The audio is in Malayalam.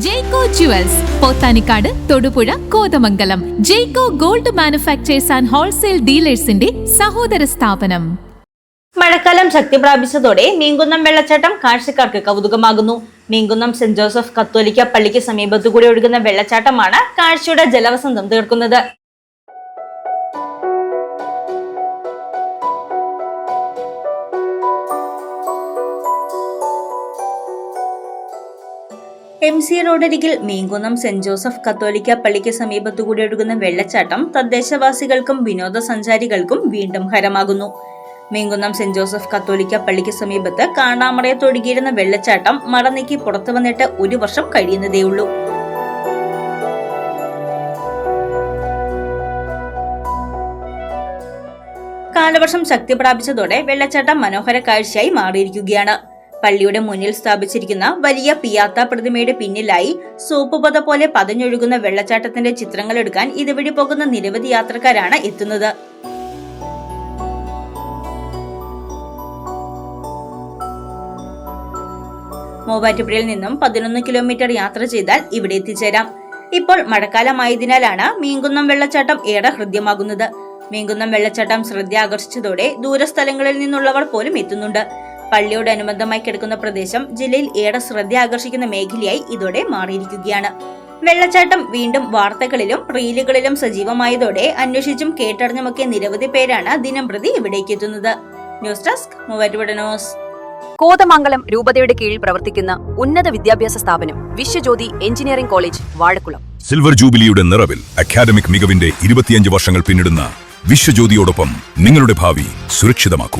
ജെയ്കോ jewels Pothanikkad, Thodupuzha, Kothamangalam. Jaico gold manufacturers and wholesale ഡീലേഴ്സിന്റെ സഹോദര സ്ഥാപനം. മഴക്കാലം ശക്തി പ്രാപിച്ചതോടെ മീൻകുന്നം വെള്ളച്ചാട്ടം കാഴ്ചക്കാർക്ക് കൗതുകമാകുന്നു. മീൻകുന്നം സെന്റ് ജോസഫ് കത്തോലിക്ക പള്ളിക്ക് സമീപത്തുകൂടി ഒഴുകുന്ന വെള്ളച്ചാട്ടമാണ് കാഴ്ചയുടെ ജലവസന്തം തീർക്കുന്നത്. MC റോഡരികിൽ മീൻകുന്നം സെന്റ് ജോസഫ് കത്തോലിക്ക പള്ളിക്ക് സമീപത്തുകൂടി ഒഴുകുന്ന വെള്ളച്ചാട്ടം തദ്ദേശവാസികൾക്കും വിനോദസഞ്ചാരികൾക്കും വീണ്ടും ഹരമാകുന്നു. മീൻകുന്നം സെന്റ് ജോസഫ് കത്തോലിക്ക പള്ളിക്ക് സമീപത്ത് കാണാമറയത്തൊഴുകിയിരുന്ന വെള്ളച്ചാട്ടം മറ നീക്കി പുറത്തു വന്നിട്ട് 1 വർഷം കഴിയുന്നതേയുള്ളൂ. കാലവർഷം ശക്തി പ്രാപിച്ചതോടെ വെള്ളച്ചാട്ടം മനോഹര കാഴ്ചയായി മാറിയിരിക്കുകയാണ്. പള്ളിയുടെ മുന്നിൽ സ്ഥാപിച്ചിരിക്കുന്ന വലിയ പിയാത്ത പ്രതിമയുടെ പിന്നിലായി സോപ്പ് പത പോലെ പതഞ്ഞൊഴുകുന്ന വെള്ളച്ചാട്ടത്തിന്റെ ചിത്രങ്ങൾ എടുക്കാൻ ഇതുവഴി പോകുന്ന നിരവധി യാത്രക്കാരാണ് എത്തുന്നത്. മൂവാറ്റുപുഴയിൽ നിന്നും 11 കിലോമീറ്റർ യാത്ര ചെയ്താൽ ഇവിടെ എത്തിച്ചേരാം. ഇപ്പോൾ മഴക്കാലമായതിനാലാണ് മീൻകുന്നം വെള്ളച്ചാട്ടം ഏറെ ഹൃദ്യമാകുന്നത്. മീൻകുന്നം വെള്ളച്ചാട്ടം ശ്രദ്ധ ആകർഷിച്ചതോടെ ദൂരസ്ഥലങ്ങളിൽ നിന്നുള്ളവർ പോലും എത്തുന്നുണ്ട്. പള്ളിയോടനുബന്ധമായി കിടക്കുന്ന പ്രദേശം ജില്ലയിൽ ഏറെ ശ്രദ്ധ ആകർഷിക്കുന്ന മേഖലയായി ഇതോടെ മാറിയിരിക്കുകയാണ്. വെള്ളച്ചാട്ടം വീണ്ടും വാർത്തകളിലും റീലുകളിലും സജീവമായതോടെ അന്വേഷിച്ചും കേട്ടറിഞ്ഞുമൊക്കെ നിരവധി പേരാണ് ദിനം പ്രതി ഇവിടേക്ക് എത്തുന്നത്. News desk Muvattupuzha news. Kothamangalam രൂപതയുടെ കീഴിൽ പ്രവർത്തിക്കുന്ന ഉന്നത വിദ്യാഭ്യാസ സ്ഥാപനം Viswajyothi engineering college Vazhakulam. Silver ജൂബിലിയുടെ നിറവിൽ അക്കാദമിക് മികവിന്റെ 25 വർഷങ്ങൾ പിന്നിടുന്ന വിശ്വജ്യോതിയോടൊപ്പം നിങ്ങളുടെ ഭാവി സുരക്ഷിതമാക്കൂ.